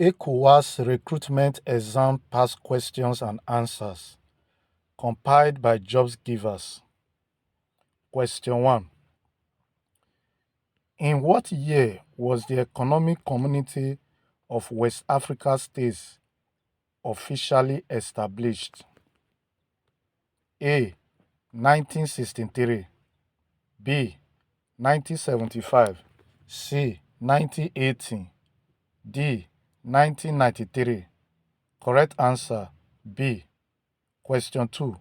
ECOWAS Recruitment Exam Past Questions and Answers, compiled by JobsGivers. Question 1. In what year was the Economic Community of West Africa States officially established? A. 1963, B. 1975, C. 1980, D. 1993. Correct answer B. Question 2.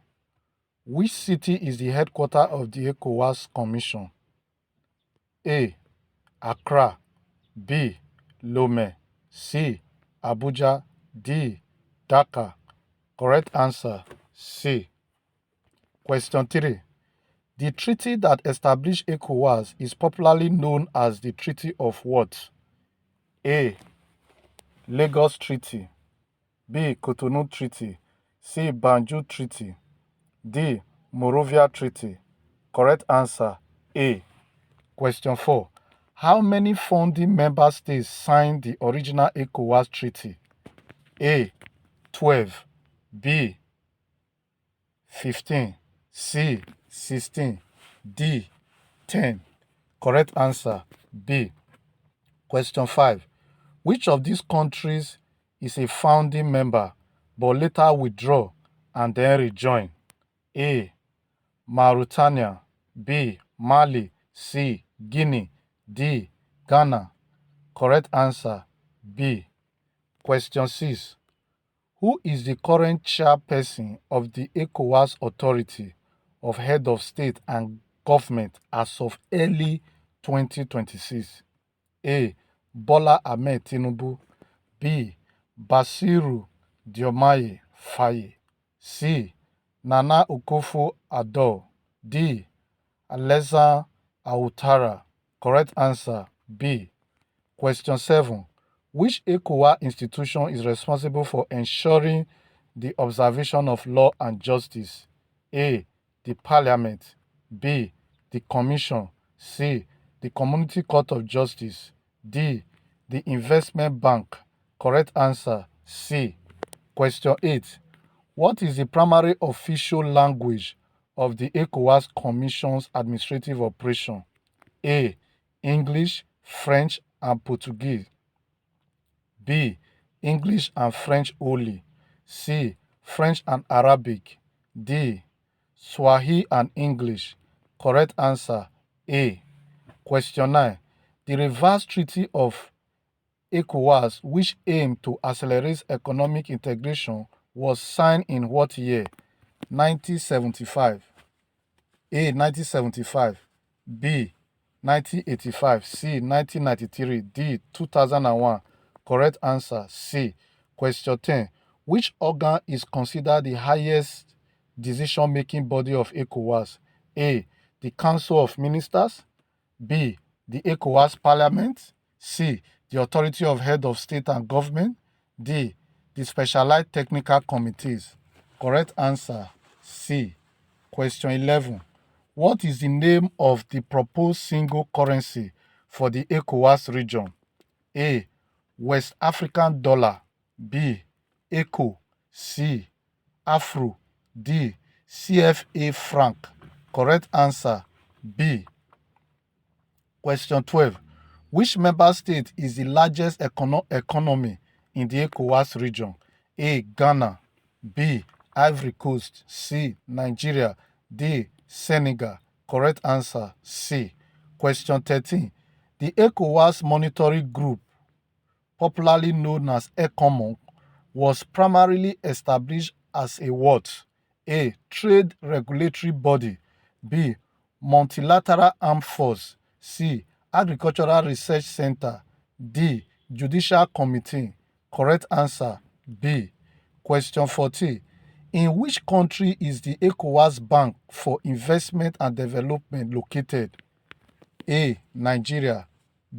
Which city is the headquarters of the ECOWAS Commission? A. Accra, B. Lome, C. Abuja, D. Dhaka. Correct answer C. Question 3. The treaty that established ECOWAS is popularly known as the Treaty of what? A. Lagos Treaty, B. Cotonou Treaty, C. Banjul Treaty, D. Monrovia Treaty. Correct answer A. Question 4. How many founding member states signed the original ECOWAS Treaty? A. 12, B. 15, C. 16, D. 10. Correct answer B. Question 5. Which of these countries is a founding member but later withdraw and then rejoin? A. Mauritania, B. Mali, C. Guinea, D. Ghana. Correct answer B. Question 6. Who is the current chairperson of the ECOWAS Authority of Head of State and Government as of early 2026? A. Bola Ahmed Tinubu, B. Basiru Diomaye Faye, C. Nana Akufo-Addo, D. Alassane Ouattara. Correct answer B. Question 7. Which ECOWAS institution is responsible for ensuring the observation of law and justice? A. The Parliament, B. The Commission, C. The Community Court of Justice, D. The Investment Bank. Correct answer C. Question 8. What is the primary official language of the ECOWAS Commission's administrative operation? A. English, French, and Portuguese, B. English and French only, C. French and Arabic, D. Swahili and English. Correct answer A. Question 9. The reverse treaty of ECOWAS, which aimed to accelerate economic integration, was signed in what year? 1975, A. 1975, B. 1985, C. 1993, D. 2001. Correct answer C. Question 10. Which organ is considered the highest decision-making body of ECOWAS? A. The Council of Ministers, B. The ECOWAS Parliament, C. The Authority of Head of State and Government, D. The Specialized Technical Committees. Correct answer C. Question 11. What is the name of the proposed single currency for the ECOWAS region? A. West African dollar, B. ECO, C. Afro, D. CFA franc. Correct answer B. Question 12. Which member state is the largest economy in the ECOWAS region? A. Ghana, B. Ivory Coast, C. Nigeria, D. Senegal. Correct answer C. Question 13. The ECOWAS Monitoring Group, popularly known as ECOMOG, was primarily established as a what? A. Trade regulatory body, B. Multilateral armed force, C. Agricultural Research Center, D. Judicial Committee. Correct answer B. Question 14. In which country is the ECOWAS Bank for Investment and Development located? A. Nigeria,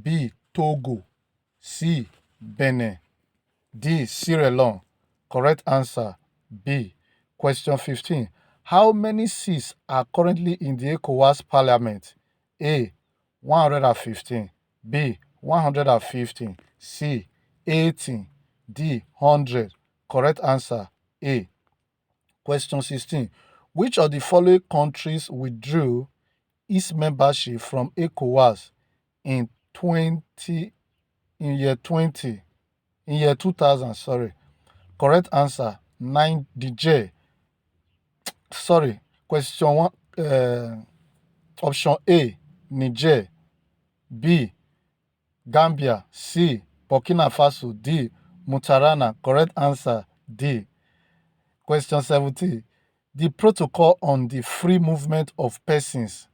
B. Togo, C. Benin, D. Sierra Leone. Correct answer B. Question 15. How many seats are currently in the ECOWAS Parliament? A. 115, B. 115, C. 18, D. 100. Correct answer A. Question 16. Which of the following countries withdrew its membership from ECOWAS in 20 in year 2000, sorry. Correct answer 9 the J. Sorry. Question 1 option A Niger, B Gambia, C Burkina Faso, D Mutarana. Correct answer D. Question 17. The Protocol on the Free Movement of Persons,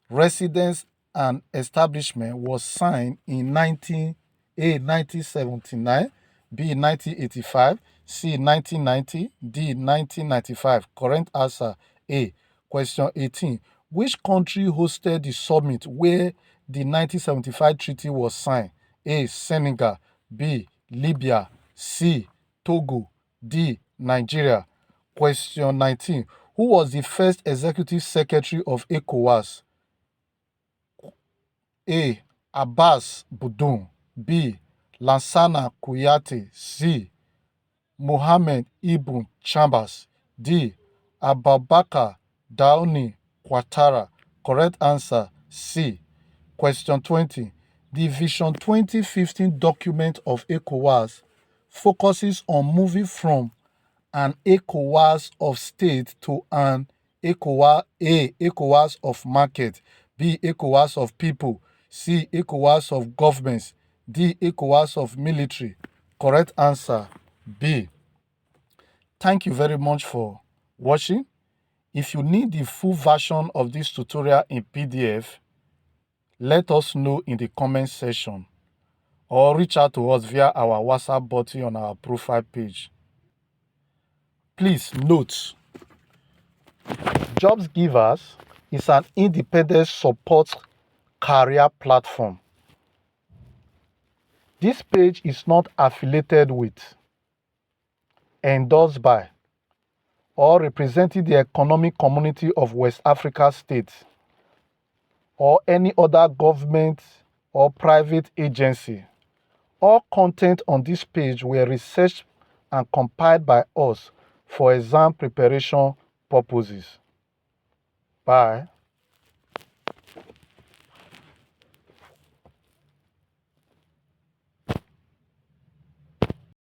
Residents and Establishment was signed in 1979, B 1985, C 1990, D 1995. Correct answer A. Question 18. Which country hosted the summit where the 1975 treaty was signed? A. Senegal, B. Libya, C. Togo, D. Nigeria. Question 19. Who was the first executive secretary of ECOWAS? A. Abbas Boudon, B. Lansana Kouyaté, C. Mohamed Ibn Chambers, D. Abubakar Daouni Ouattara. Correct answer C. Question 20. The Vision 2015 document of ECOWAS focuses on moving from an ECOWAS of state to an ECOWAS, A. ECOWAS of market, B. ECOWAS of people, C. ECOWAS of governments, D. ECOWAS of military. Correct answer B. Thank you very much for watching. If you need the full version of this tutorial in PDF, let us know in the comment section or reach out to us via our WhatsApp button on our profile page. Please note, JobsGivers is an independent support career platform. This page is not affiliated with, endorsed by, or representing the economic community of West Africa states or any other government or private agency. All content on this page were researched and compiled by us for exam preparation purposes. Bye.